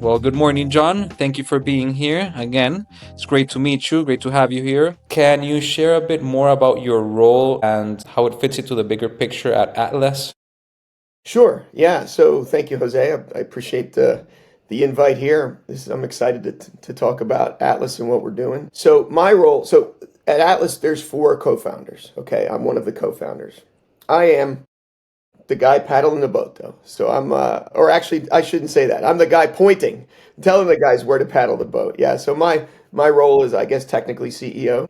Well, good morning, John. Thank you for being here again. It's great to meet you. Great to have you here. Can you share a bit more about your role and how it fits into the bigger picture at Atlas? Sure. Yeah. So thank you, Jose. I appreciate the invite here. I'm excited to talk about Atlas and what we're doing. So my role, so at Atlas, there's four co-founders. Okay. I'm one of the co-founders. I am the guy paddling the boat though. So or actually, I shouldn't say that. I'm the guy pointing, telling the guys where to paddle the boat. Yeah. So my role is, I guess, technically CEO.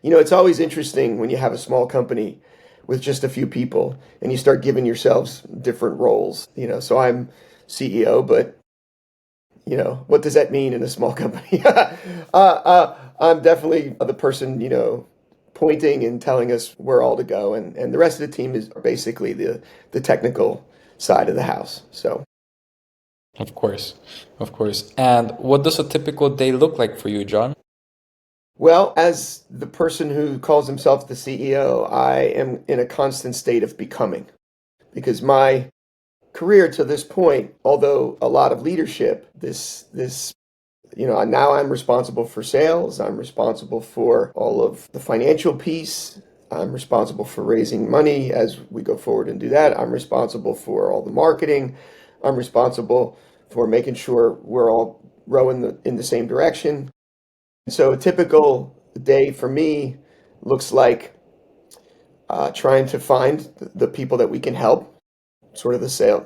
It's always interesting when you have a small company with just a few people and you start giving yourselves different roles. So I'm CEO, but what does that mean in a small company? I'm definitely the person, pointing and telling us where all to go. And the rest of the team is basically the technical side of the house. So, Of course, of course. And what does a typical day look like for you, John? well, as the person who calls himself the CEO, I am in a constant state of becoming because my career to this point, although a lot of leadership, now I'm responsible for sales. I'm responsible for all of the financial piece. I'm responsible for raising money as we go forward and do that. I'm responsible for all the marketing. I'm responsible for making sure we're all rowing in the same direction. So a typical day for me looks like trying to find the people that we can help, sort of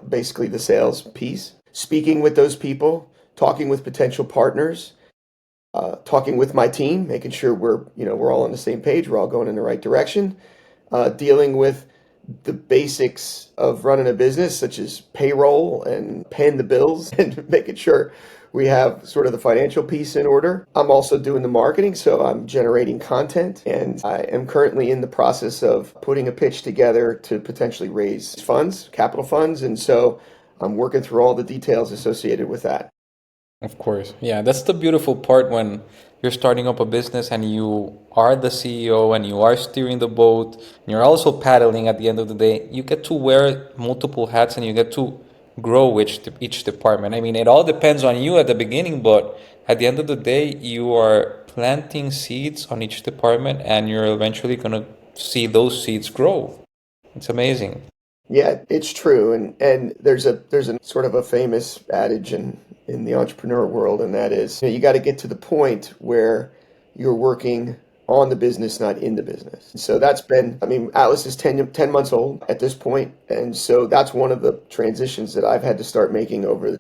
basically the sales piece, speaking with those people, talking with potential partners, talking with my team, making sure we're all on the same page, we're all going in the right direction, dealing with the basics of running a business, such as payroll and paying the bills and making sure we have sort of the financial piece in order. I'm also doing the marketing, so I'm generating content, and I am currently in the process of putting a pitch together to potentially raise funds, capital funds, and so I'm working through all the details associated with that. Of course. Yeah, that's the beautiful part when you're starting up a business and you are the CEO and you are steering the boat and you're also paddling at the end of the day. You get to wear multiple hats and you get to grow each department. I mean, it all depends on you at the beginning, but at the end of the day, you are planting seeds on each department and you're eventually going to see those seeds grow. It's amazing. Yeah, it's true, and there's a sort of a famous adage in the entrepreneur world, and that is, you got to get to the point where you're working on the business, not in the business. So that's been, I mean, Atlas is 10 months old at this point, and so that's one of the transitions that I've had to start making over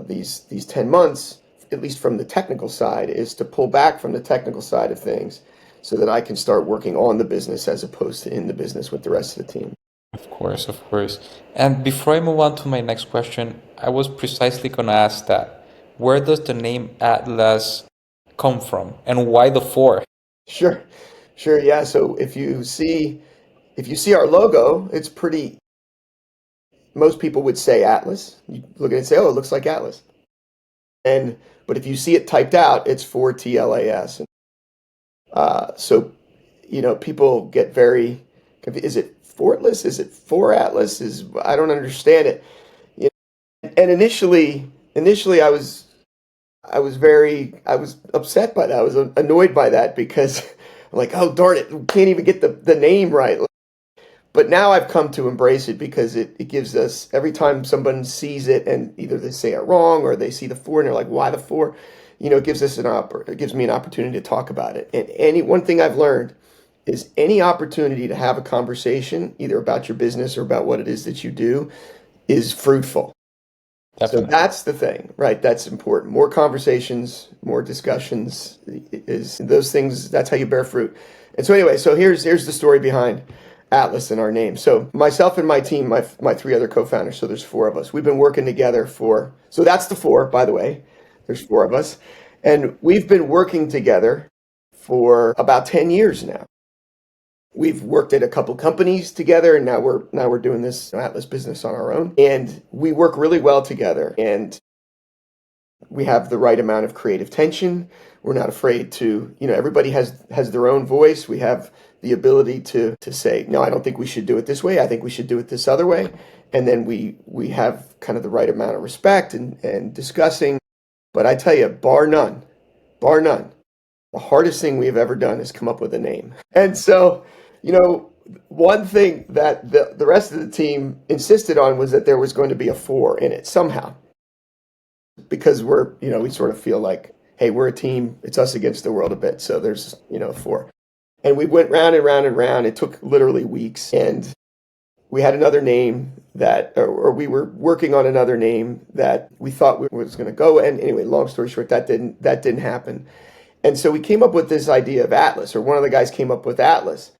these 10 months, at least from the technical side, is to pull back from the technical side of things so that I can start working on the business as opposed to in the business with the rest of the team. Of course, of course. And before I move on to my next question, I was precisely going to ask that. Where does the name Atlas come from and why the four? Sure, sure, yeah. So if you see our logo, it's pretty. Most people would say Atlas. You look at it and say, "Oh, it looks like Atlas." And but if you see it typed out, it's for TLAS. So people get very confused. Is it Fortless? Is it for Atlas? I don't understand it. You And initially, I was upset by that. I was annoyed by that because I'm like, oh darn it, we can't even get the name right. But now I've come to embrace it because it gives us, every time someone sees it and either they say it wrong or they see the four and they're like, why the four? It gives us it gives me an opportunity to talk about it. And one thing I've learned is any opportunity to have a conversation, either about your business or about what it is that you do, is fruitful. So Definitely. that's the thing, right? That's important. More conversations, more discussions is those things. That's how you bear fruit. And so anyway, so here's the story behind Atlas and our name. So myself and my team, my three other co-founders. So there's four of us. We've been working together so that's the four, by the way. There's four of us, and we've been working together for about 10 years now. We've worked at a couple companies together, and now we're doing this Atlas business on our own. And we work really well together. And We have the right amount of creative tension. We're not afraid to, everybody has their own voice. We have the ability to say, no, I don't think we should do it this way. I think we should do it this other way. And then we have kind of the right amount of respect and discussing. But I tell you, bar none, the hardest thing we have ever done is come up with a name. And so, one thing that the rest of the team insisted on was that there was going to be a four in it somehow, because we sort of feel like, hey, we're a team. It's us against the world a bit. So there's, four. And we went round and round and round. It took literally weeks. And we had another name or we were working on another name that we thought was going to go. And anyway, long story short, that didn't happen. And so we came up with this idea of Atlas, or one of the guys came up with Atlas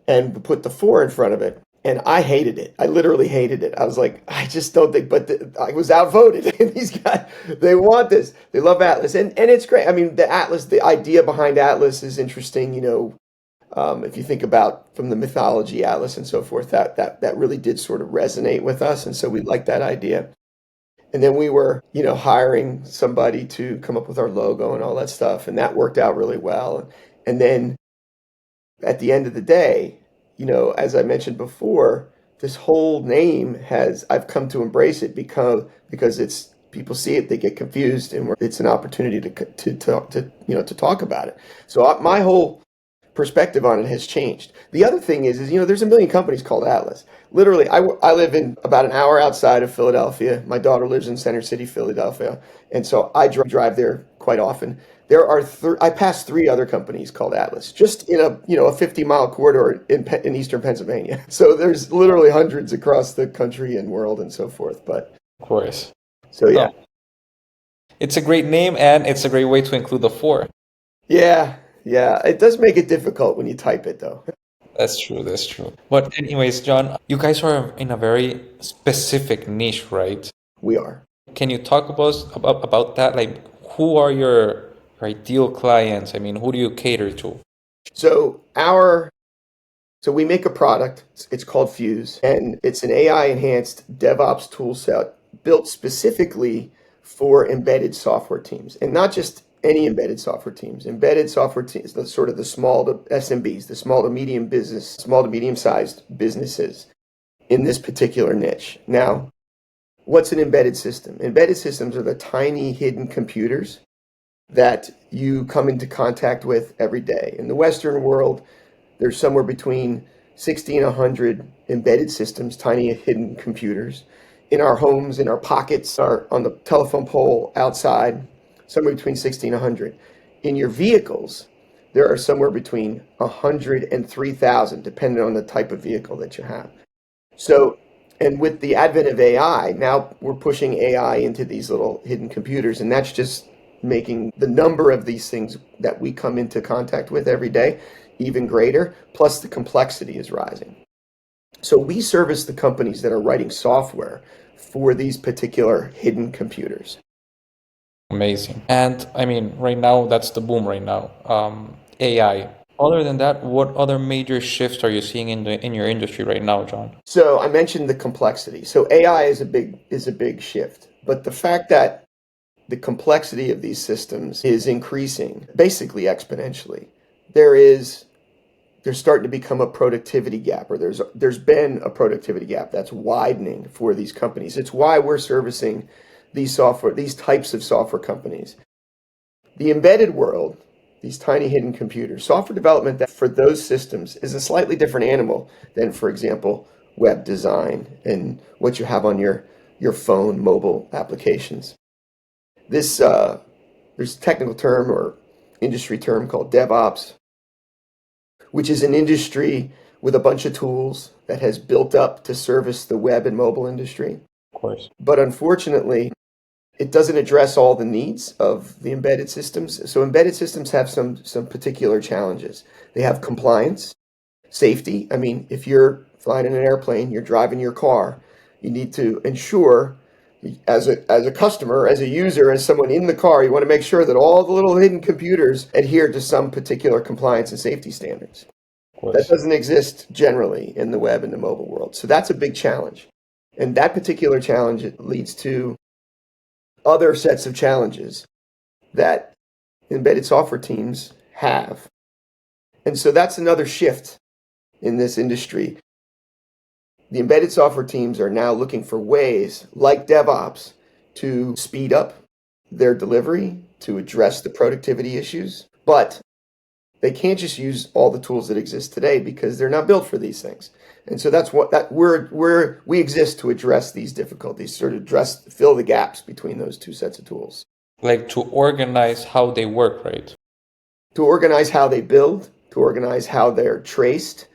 and put the four in front of it. And I hated it. I literally hated it. I was like, I just don't think, I was outvoted. These guys, they want this. They love Atlas. And it's great. I mean, the idea behind Atlas is interesting. If you think about from the mythology, Atlas and so forth, that really did sort of resonate with us. And so we liked that idea. And then we were, hiring somebody to come up with our logo and all that stuff. And that worked out really well. And then at the end of the day, as I mentioned before, this whole name I've come to embrace it because it's people see it, they get confused, and it's an opportunity to talk about it. So my whole perspective on it has changed. The other thing is there's a million companies called Atlas. Literally, I live in about an hour outside of Philadelphia. My daughter lives in Center City, Philadelphia, and so I drive there quite often. I passed three other companies called Atlas, just in a 50-mile corridor in eastern Pennsylvania. So there's literally hundreds across the country and world and so forth. But Of course. so yeah, No, it's a great name and it's a great way to include the four. yeah, yeah. It does make it difficult when you type it, though. That's true, that's true. But anyways, John, you guys are in a very specific niche, right? We are. Can you talk about that? Like, who are your ideal clients? I mean, who do you cater to? So we make a product. It's called Fuze, and it's an AI enhanced DevOps tool set built specifically for embedded software teams, and not just any embedded software teams. Embedded software teams, the sort of the small to SMBs, the small to medium sized businesses in this particular niche. Now, what's an embedded system? Embedded systems are the tiny hidden computers that you come into contact with every day. In the Western world, there's somewhere between 60 and 100 embedded systems, tiny hidden computers, in our homes, in our pockets, on the telephone pole outside, somewhere between 60 and 100. In your vehicles, there are somewhere between 100 and 3,000, depending on the type of vehicle that you have. So, and with the advent of AI, now we're pushing AI into these little hidden computers, and that's just making the number of these things that we come into contact with every day even greater, plus the complexity is rising. So we service the companies that are writing software for these particular hidden computers. Amazing. And I mean, right now, that's the boom right now. AI. Other than that, what other major shifts are you seeing in your industry right now, John? So I mentioned the complexity. So AI is a big shift, but the fact that the complexity of these systems is increasing basically exponentially. There's starting to become a productivity gap, or there's been a productivity gap that's widening for these companies. It's why we're servicing these types of software companies. The embedded world, these tiny hidden computers, software development that for those systems is a slightly different animal than, for example, web design and what you have on your phone, mobile applications. There's a technical term or industry term called DevOps, which is an industry with a bunch of tools that has built up to service the web and mobile industry. Of course. But unfortunately, it doesn't address all the needs of the embedded systems. So embedded systems have some particular challenges. They have compliance, safety. I mean, if you're flying in an airplane, you're driving your car, you need to ensure as a customer, as a user, as someone in the car, you want to make sure that all the little hidden computers adhere to some particular compliance and safety standards. Of That course. doesn't exist generally in the web and the mobile world. So that's a big challenge. And that particular challenge leads to other sets of challenges that embedded software teams have. And so that's another shift in this industry. The embedded software teams are now looking for ways, like DevOps, to speed up their delivery, to address the productivity issues. But they can't just use all the tools that exist today because they're not built for these things. And so that's what that we exist to address these difficulties, sort of fill the gaps between those two sets of tools. Like to organize how they work, right? To organize how they build, to organize how they're traced,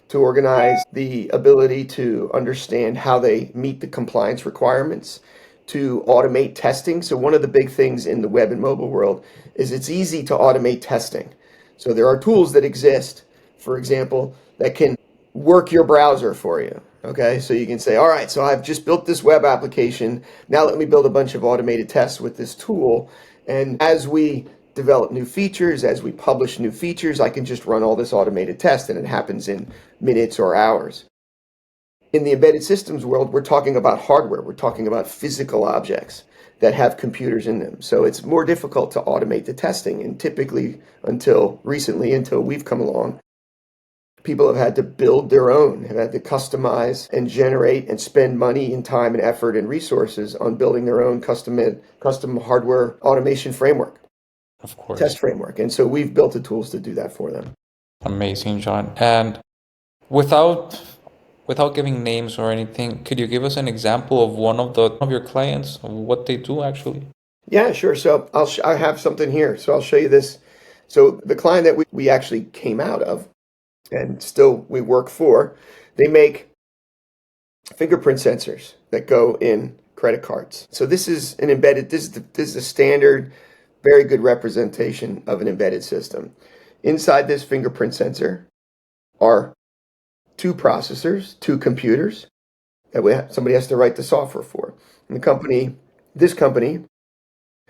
to organize the ability to understand how they meet the compliance requirements, to automate testing. So one of the big things in the web and mobile world is it's easy to automate testing. So there are tools that exist, for example, that can work your browser for you. Okay, so you can say, all right, so I've just built this web application. Now let me build a bunch of automated tests with this tool. And as we develop new features, as we publish new features, I can just run all this automated test and it happens in minutes or hours. In the embedded systems world, we're talking about hardware. We're talking about physical objects that have computers in them. So it's more difficult to automate the testing. And typically, until recently, until we've come along, people have had to build their own, have had to customize and generate and spend money and time and effort and resources on building their own custom hardware automation framework, Of course. test framework. And so we've built the tools to do that for them. Amazing, John. And without giving names or anything, could you give us an example of one of your clients, of what they do actually? Yeah, sure. So I have something here. So I'll show you this. So the client that we actually came out of and still we work for, they make fingerprint sensors that go in credit cards. So this is an embedded, this is a standard, very good representation of an embedded system. Inside this fingerprint sensor are two processors, two computers that somebody has to write the software for. And this company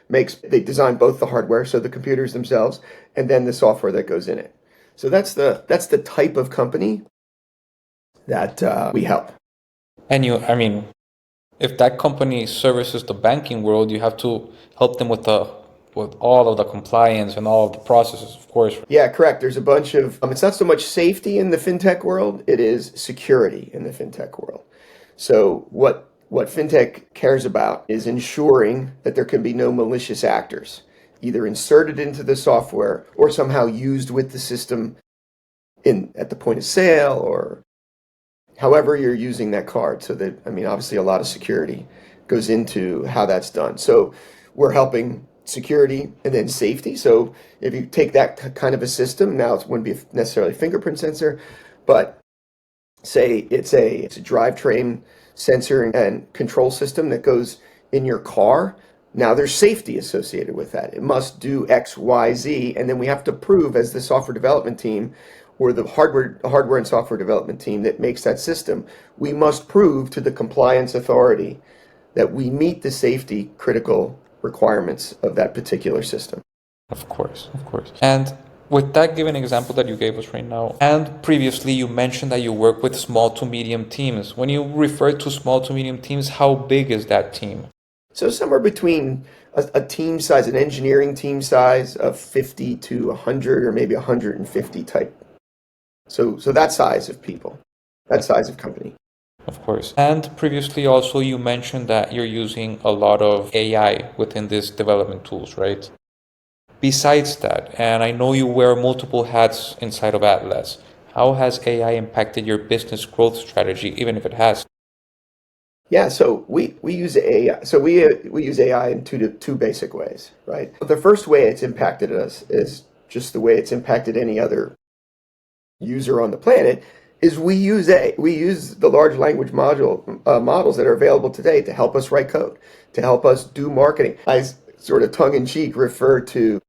they design both the hardware, so the computers themselves, and then the software that goes in it. So that's the type of company that we help. And if that company services the banking world, you have to help them with all of the compliance and all of the processes, of course. Yeah, correct. There's a bunch of it's not so much safety in the fintech world, it is security in the fintech world. So what fintech cares about is ensuring that there can be no malicious actors, either inserted into the software or somehow used with the system at the point of sale or however you're using that card. So that, obviously a lot of security goes into how that's done. So we're helping security and then safety. So if you take that kind of a system, now it wouldn't be necessarily a fingerprint sensor, but say it's a drivetrain sensor and control system that goes in your car. Now there's safety associated with that. It must do X, Y, Z, and then we have to prove as the software development team or the hardware and software development team that makes that system, we must prove to the compliance authority that we meet the safety critical requirements of that particular system. Of course, of course. And with that given example that you gave us right now, and previously you mentioned that you work with small to medium teams. When you refer to small to medium teams, how big is that team? So somewhere between a team size, an engineering team size of 50 to 100 or maybe 150 type. So that size of people, that size of company. Of course. And previously also you mentioned that you're using a lot of AI within these development tools, right? Besides that, and I know you wear multiple hats inside of Atlas, how has AI impacted your business growth strategy, even if it has? Yeah, so we use AI. So we use AI in two basic ways, right? The first way it's impacted us is just the way it's impacted any other user on the planet. Is we use the large language models that are available today to help us write code, to help us do marketing. I sort of tongue in cheek refer to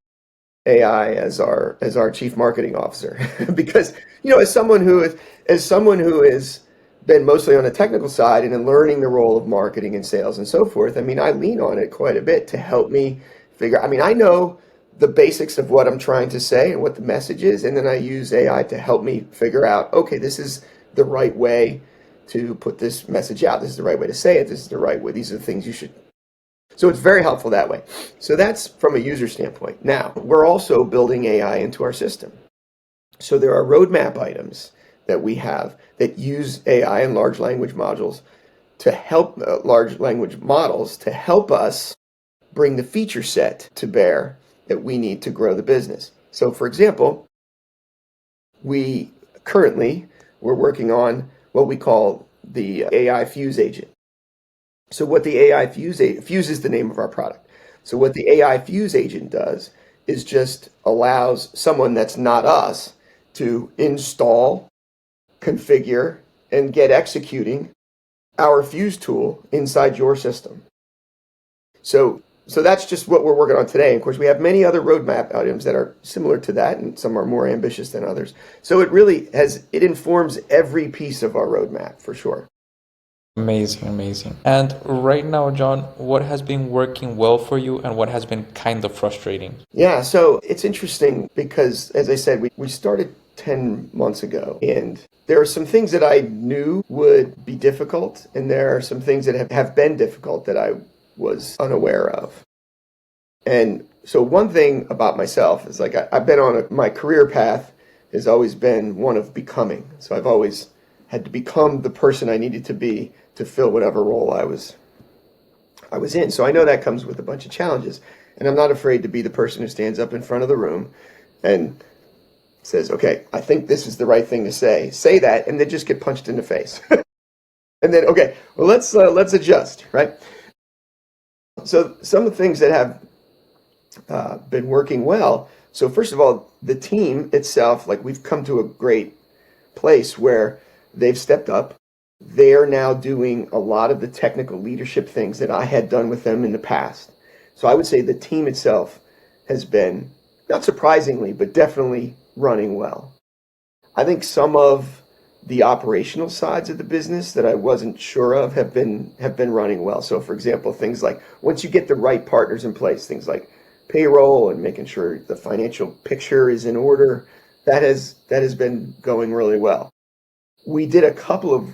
AI as our chief marketing officer because as someone who has been mostly on the technical side and in learning the role of marketing and sales and so forth, I lean on it quite a bit to help me figure. I know the basics of what I'm trying to say and what the message is, and then I use AI to help me figure out, okay, this is the right way to put this message out. This is the right way to say it. This is the right way. These are the things you should. So it's very helpful that way. So that's from a user standpoint. Now, we're also building AI into our system. So there are roadmap items that we have that use AI and large language modules to help us bring the feature set to bear that we need to grow the business. So for example, we're working on what we call the AI Fuze agent. So what the AI Fuze is the name of our product. So what the AI Fuze agent does is just allows someone that's not us to install, configure, and get executing our Fuze tool inside your system. So that's just what we're working on today. Of course, we have many other roadmap items that are similar to that, and some are more ambitious than others. So it informs every piece of our roadmap for sure. Amazing, amazing. And right now, John, what has been working well for you and what has been kind of frustrating? Yeah, so it's interesting because, as I said, we started 10 months ago, and there are some things that I knew would be difficult, and there are some things that have been difficult that I was unaware of. And so one thing about myself is like I've been on my career path has always been one of becoming. So I've always had to become the person I needed to be to fill whatever role I was in. So I know that comes with a bunch of challenges. And I'm not afraid to be the person who stands up in front of the room and says, okay, I think this is the right thing to say. Say that, and then just get punched in the face. And then, okay, well, let's adjust, right? So some of the things that have been working well. So first of all, the team itself, like we've come to a great place where they've stepped up. They are now doing a lot of the technical leadership things that I had done with them in the past. So I would say the team itself has been, not surprisingly, but definitely running well. I think some of the operational sides of the business that I wasn't sure of have been running well. So for example, things like once you get the right partners in place, things like payroll and making sure the financial picture is in order, that has been going really well. We did a couple of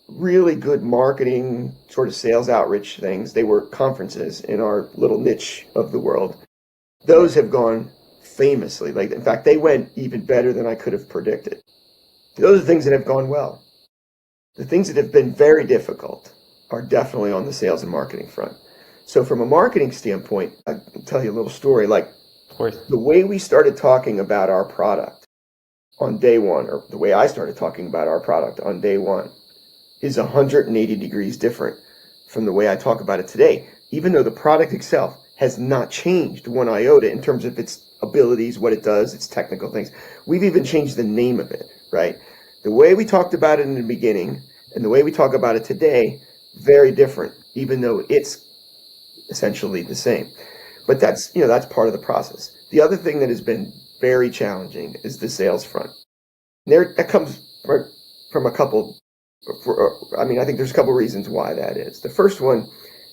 really good marketing sort of sales outreach things. They were conferences in our little niche of the world. Those have gone famously. Like in fact, they went even better than I could have predicted. Those are things that have gone well. The things that have been very difficult are definitely on the sales and marketing front. So from a marketing standpoint, I can tell you a little story. Like Of course. the way we started talking about our product on day one, or the way I started talking about our product on day one, is 180 degrees different from the way I talk about it today, even though the product itself has not changed one iota in terms of its abilities, what it does, its technical things. We've even changed the name of it, right? The way we talked about it in the beginning and the way we talk about it today, very different, even though it's essentially the same. But that's part of the process. The other thing that has been very challenging is the sales front. That comes from a couple. I think there's a couple reasons why that is. The first one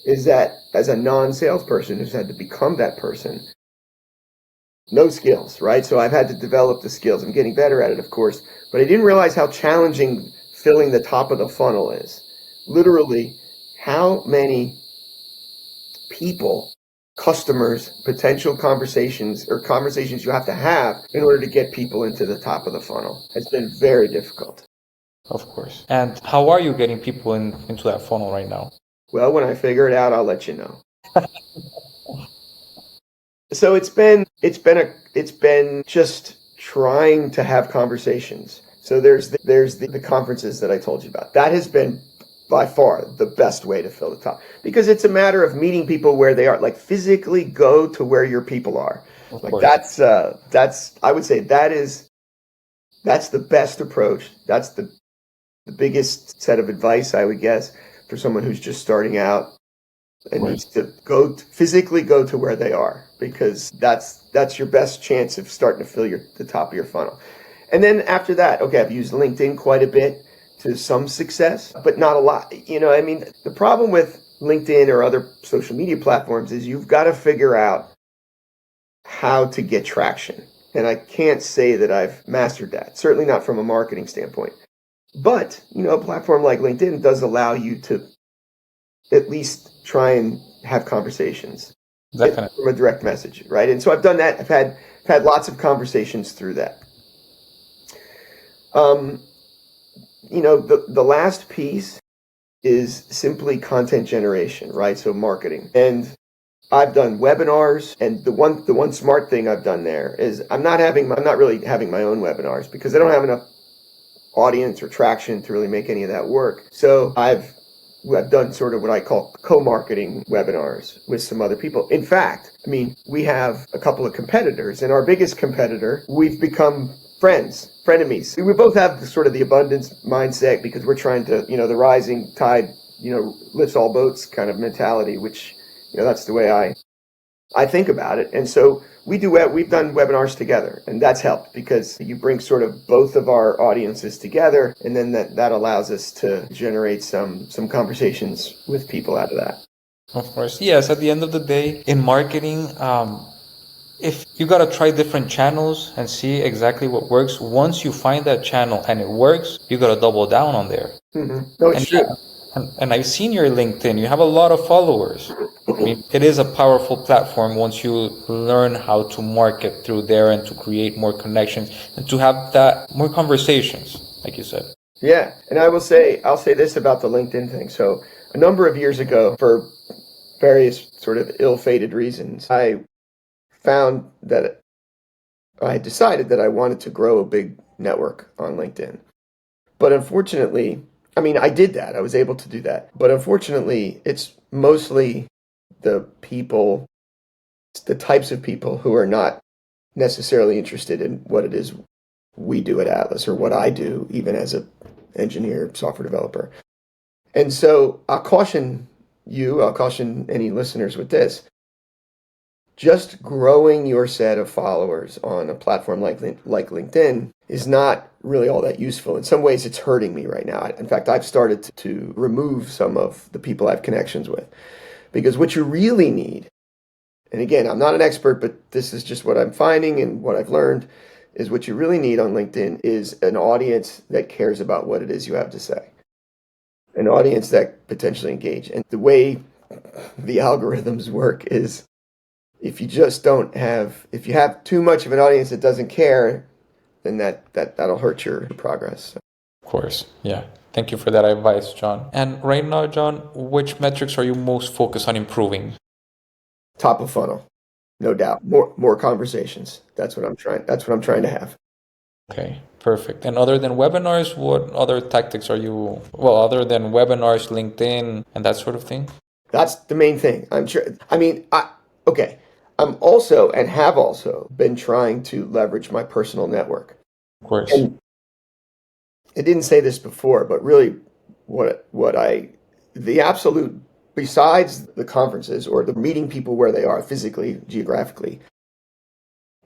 is that as a non-salesperson who's had to become that person, no skills, right? So I've had to develop the skills. I'm getting better at it, of course, but I didn't realize how challenging filling the top of the funnel is. Literally, how many people, customers, potential conversations you have to have in order to get people into the top of the funnel has been very difficult. Of course. And how are you getting people into that funnel right now? Well, when I figure it out, I'll let you know. So it's been just trying to have conversations. So there's the conferences that I told you about. That has been by far the best way to fill the top, because it's a matter of meeting people where they are, like physically go to where your people are. Of Like course. that's I would say that's the best approach. That's the biggest set of advice I would guess for someone who's just starting out and needs to physically go to where they are, because that's your best chance of starting to fill the top of your funnel. And then after that, okay, I've used LinkedIn quite a bit to some success, but not a lot. The problem with LinkedIn or other social media platforms is you've got to figure out how to get traction. And I can't say that I've mastered that, certainly not from a marketing standpoint. But, a platform like LinkedIn does allow you to at least try and have conversations Definitely. from a direct message, right? And so I've done that. I've had lots of conversations through that. Um, the last piece is simply content generation, right? So marketing. And I've done webinars, and the one smart thing I've done there is I'm not really having my own webinars because I don't have enough audience or traction to really make any of that work. So I've done sort of what I call co-marketing webinars with some other people. In fact, I mean, we have a couple of competitors, and our biggest competitor, we've become friends, frenemies. We both have sort of the abundance mindset because we're trying to, the rising tide, lifts all boats kind of mentality, which, that's the way I think about it. And so we've done webinars together, and that's helped because you bring sort of both of our audiences together, and then that allows us to generate some conversations with people out of that. Of course. Yes, at the end of the day, in marketing, if you got to try different channels and see exactly what works, once you find that channel and it works, you got to double down on there. No, it's And true. yeah, and I've seen your LinkedIn. You have a lot of followers. I mean, it is a powerful platform once you learn how to market through there and to create more connections and to have that more conversations, like you said. Yeah, and I'll say this about the LinkedIn thing. So a number of years ago, for various sort of ill-fated reasons, I found that I decided that I wanted to grow a big network on LinkedIn. But unfortunately, I mean, I did that. I was able to do that. But unfortunately, it's mostly the people, the types of people who are not necessarily interested in what it is we do at Atlas or what I do, even as an engineer, software developer. And so I'll caution any listeners with this. Just growing your set of followers on a platform like LinkedIn is not really all that useful. In some ways, it's hurting me right now. In fact, I've started to remove some of the people I have connections with because what you really need, and again, I'm not an expert, but this is just what I'm finding and what I've learned, is what you really need on LinkedIn is an audience that cares about what it is you have to say, an audience that potentially engage. And the way the algorithms work is if if you have too much of an audience that doesn't care, then that'll hurt your progress. Of course. Yeah. Thank you for that advice, John. And right now, John, which metrics are you most focused on improving? Top of funnel, no doubt. More conversations. That's what I'm trying to have. Okay, perfect. And other than webinars, what other tactics are you, well, other than webinars, LinkedIn, and that sort of thing? That's the main thing. I'm sure. I mean, okay. I'm also and have also been trying to leverage my personal network. Of course. And I didn't say this before, but really the absolute, besides the conferences or the meeting people where they are physically, geographically,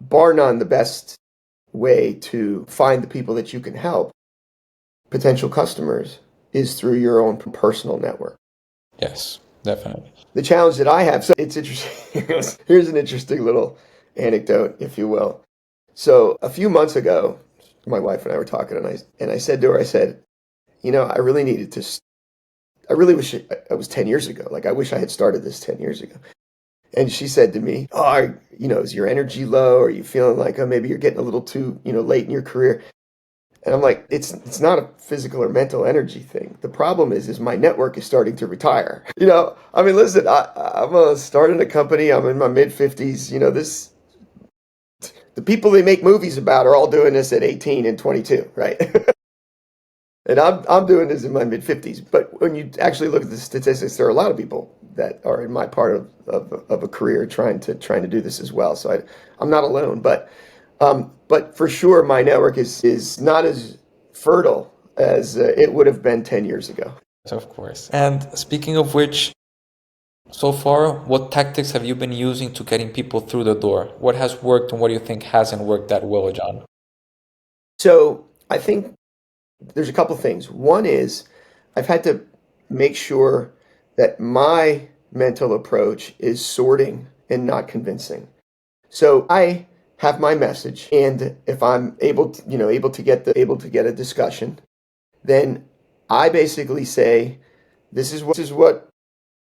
bar none, the best way to find the people that you can help, potential customers, is through your own personal network. Yes, definitely. The challenge that I have, so it's interesting. Here's an interesting little anecdote, if you will. So a few months ago, my wife and I were talking, and I said to her, I said, I really needed to. I really wish it was 10 years ago. Like I wish I had started this 10 years ago. And she said to me, "Oh, is your energy low? Are you feeling like, oh, maybe you're getting a little too, late in your career?" And I'm like, it's not a physical or mental energy thing. The problem is my network is starting to retire. I mean, listen, I'm starting a company. I'm in my mid 50s. The people they make movies about are all doing this at 18 and 22, right? And I'm doing this in my mid 50s. But when you actually look at the statistics, there are a lot of people that are in my part of a career trying to do this as well. So I'm not alone. But for sure, my network is not as fertile as it would have been 10 years ago. Of course. And speaking of which, so far, what tactics have you been using to getting people through the door? What has worked and what do you think hasn't worked that well, John? So I think there's a couple things. One is I've had to make sure that my mental approach is sorting and not convincing. So I have my message, and if I'm able to get a discussion, then I basically say, this is what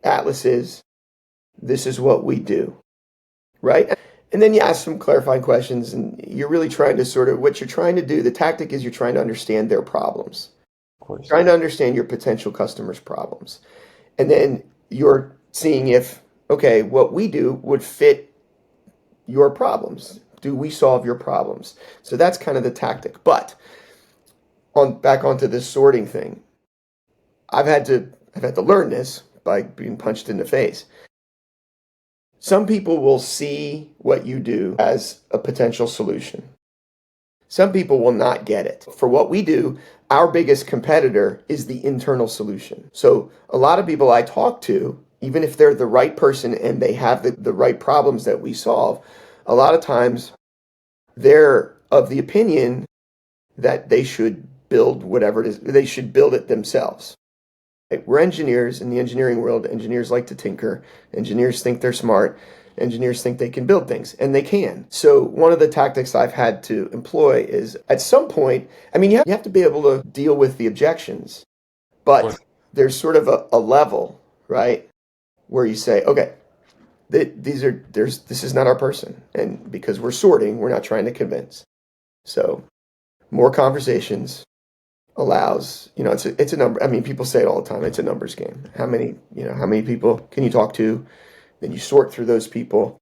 Atlas is. This is what we do, right? And then you ask some clarifying questions, and you're really trying to sort of what you're trying to do. The tactic is you're trying to understand their problems, Of course. trying to understand your potential customers' problems. And then you're seeing if, okay, what we do would fit your problems. Do we solve your problems? So that's kind of the tactic. But on back onto this sorting thing, I've had to learn this by being punched in the face. Some people will see what you do as a potential solution. Some people will not get it. For what we do, our biggest competitor is the internal solution. So a lot of people I talk to, even if they're the right person and they have the right problems that we solve, a lot of times they're of the opinion that they should build whatever it is, they should build it themselves. Right? We're engineers in the engineering world. Engineers like to tinker. Engineers think they're smart. Engineers think they can build things, and they can. So one of the tactics I've had to employ is at some point, I mean, you have to be able to deal with the objections, Of course. but there's sort of a level, right, where you say, okay, this is not our person. And because we're sorting, we're not trying to convince. So more conversations allows, it's a number. I mean, people say it all the time. It's a numbers game. How many people can you talk to? Then you sort through those people,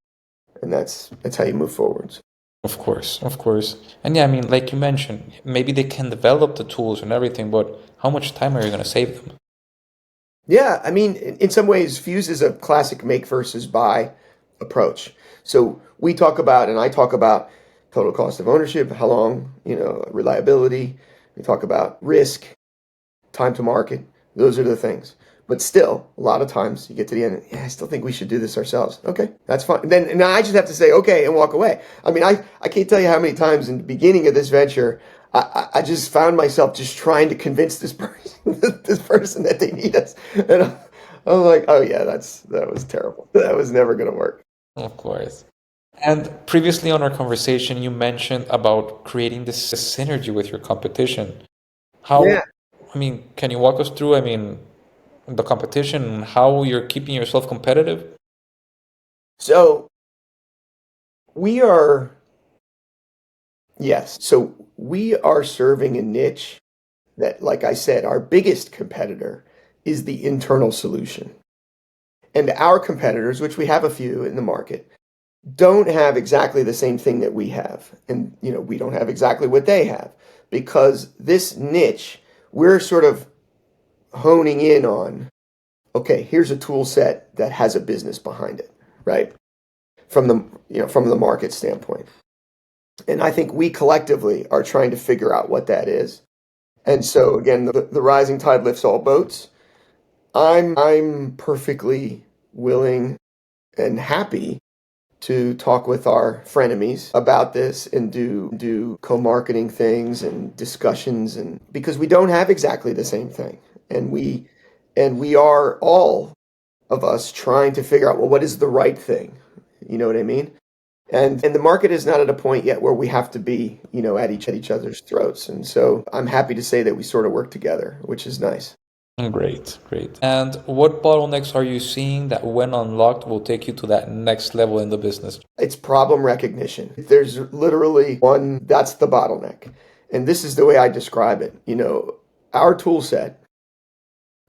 and that's how you move forwards. Of course, of course. And yeah, I mean, like you mentioned, maybe they can develop the tools and everything, but how much time are you going to save them? Yeah, I mean, in some ways, Fuze is a classic make versus buy approach. So we talk about, and I talk about total cost of ownership, how long, reliability. We talk about risk, time to market. Those are the things. But still, a lot of times you get to the end, yeah, I still think we should do this ourselves. Okay, that's fine. And I just have to say, okay, and walk away. I mean, I can't tell you how many times in the beginning of this venture, I just found myself just trying to convince this person, this person that they need us. And I'm like, oh yeah, that was terrible. That was never going to work. Of course. And previously on our conversation, you mentioned about creating this synergy with your competition. Yeah. How, I mean, can you walk us through, I mean, the competition and how you're keeping yourself competitive? So we are, yes. So we are serving a niche that, like I said, our biggest competitor is the internal solution. And our competitors, which we have a few in the market, don't have exactly the same thing that we have. And, we don't have exactly what they have because this niche, we're sort of honing in on, okay, here's a tool set that has a business behind it, right? From the market standpoint. And I think we collectively are trying to figure out what that is. And so again, the rising tide lifts all boats. I'm perfectly willing and happy to talk with our frenemies about this and do co-marketing things and discussions, and because we don't have exactly the same thing, and we are all of us trying to figure out, well, what is the right thing? You know what I mean? And the market is not at a point yet where we have to be, at each other's throats. And so I'm happy to say that we sort of work together, which is nice. Great, great. And what bottlenecks are you seeing that, when unlocked, will take you to that next level in the business? It's problem recognition. There's literally one, that's the bottleneck. And this is the way I describe it. Our tool set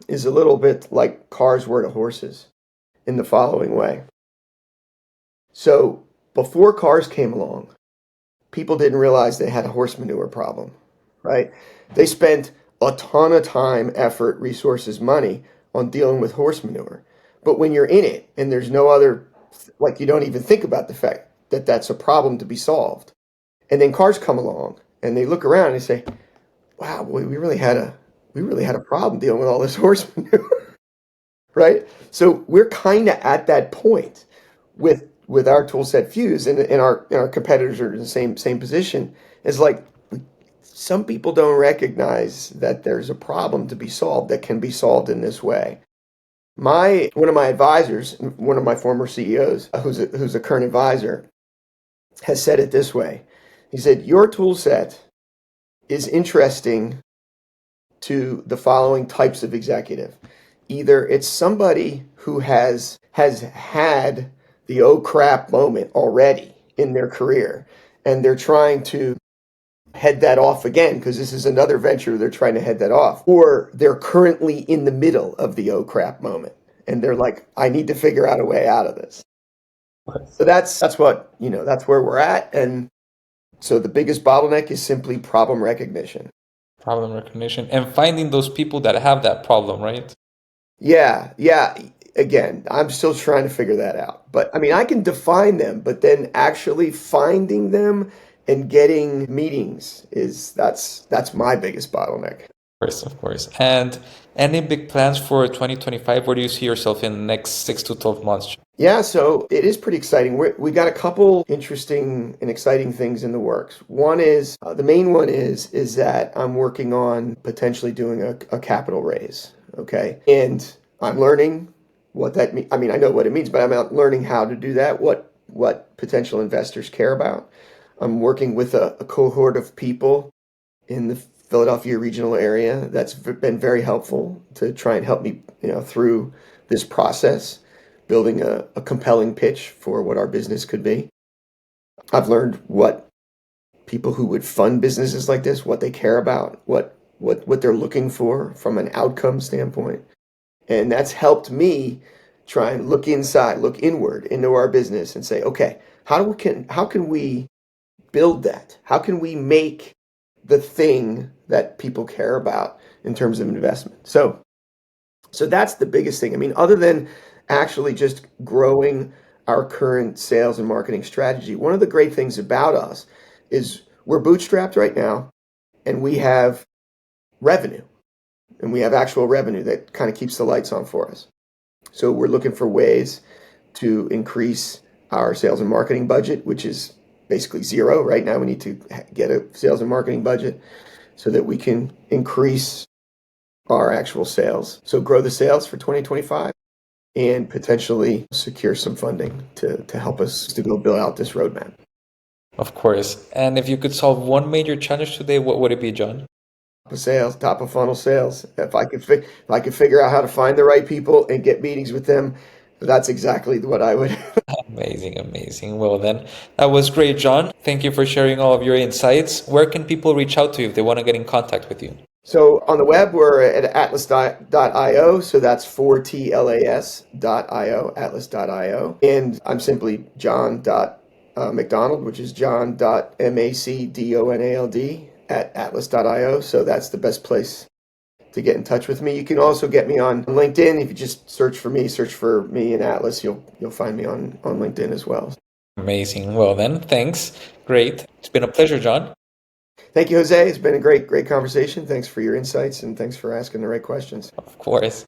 is a little bit like cars were to horses in the following way. So before cars came along, people didn't realize they had a horse manure problem, right? They spent a ton of time, effort, resources, money on dealing with horse manure. But when you're in it and there's no other, like you don't even think about the fact that that's a problem to be solved. And then cars come along and they look around and they say, wow, boy, we really had a problem dealing with all this horse manure, right? So we're kind of at that point with our tool set Fuze, and our competitors are in the same position. Is like some people don't recognize that there's a problem to be solved that can be solved in this way. One of my advisors, one of my former CEOs, who's a current advisor, has said it this way. He said, your tool set is interesting to the following types of executive. Either it's somebody who has has had the oh crap moment already in their career, and they're trying to head that off again because this is another venture they're trying to head that off, or they're currently in the middle of the oh crap moment and they're like, I need to figure out a way out of this. So that's what, that's where we're at. And so the biggest bottleneck is simply problem recognition. Problem recognition and finding those people that have that problem, right? Yeah, yeah. Again, I'm still trying to figure that out. But I mean, I can define them, but then actually finding them and getting meetings that's my biggest bottleneck. Course, of course. And any big plans for 2025? Where do you see yourself in the next 6 to 12 months? Yeah, so it is pretty exciting. We got a couple interesting and exciting things in the works. One is the main one is that I'm working on potentially doing a capital raise. Okay, and I'm learning what that means. I mean, I know what it means, but I'm out learning how to do that. What potential investors care about. I'm working with a cohort of people in the Philadelphia regional area that's been very helpful to try and help me, through this process, building a compelling pitch for what our business could be. I've learned what people who would fund businesses like this, what they care about, what they're looking for from an outcome standpoint. And that's helped me try and look inside, look inward into our business and say, okay, how can we build that? How can we make the thing that people care about in terms of investment? So that's the biggest thing. I mean, other than actually just growing our current sales and marketing strategy, one of the great things about us is we're bootstrapped right now and we have revenue and we have actual revenue that kind of keeps the lights on for us. So we're looking for ways to increase our sales and marketing budget, which is basically zero right now. We need to get a sales and marketing budget so that we can increase our actual sales. So grow the sales for 2025 and potentially secure some funding to help us to go build out this roadmap. Of course. And if you could solve one major challenge today, what would it be, John? Sales, top of funnel sales. If I could figure out how to find the right people and get meetings with them, that's exactly what I would. Amazing, amazing. Well, then, that was great, John. Thank you for sharing all of your insights. Where can people reach out to you if they want to get in contact with you? So on the web, we're at atlas.io. So that's 4tlas.io, atlas.io. And I'm simply John.Macdonald, which is John.Macdonald at atlas.io. So that's the best place to get in touch with me. You can also get me on LinkedIn. If you just search for me in Atlas, you'll find me on LinkedIn as well. Amazing. Well, then, thanks. Great. It's been a pleasure, John. Thank you, Jose. It's been a great conversation. Thanks for your insights and thanks for asking the right questions. Of course.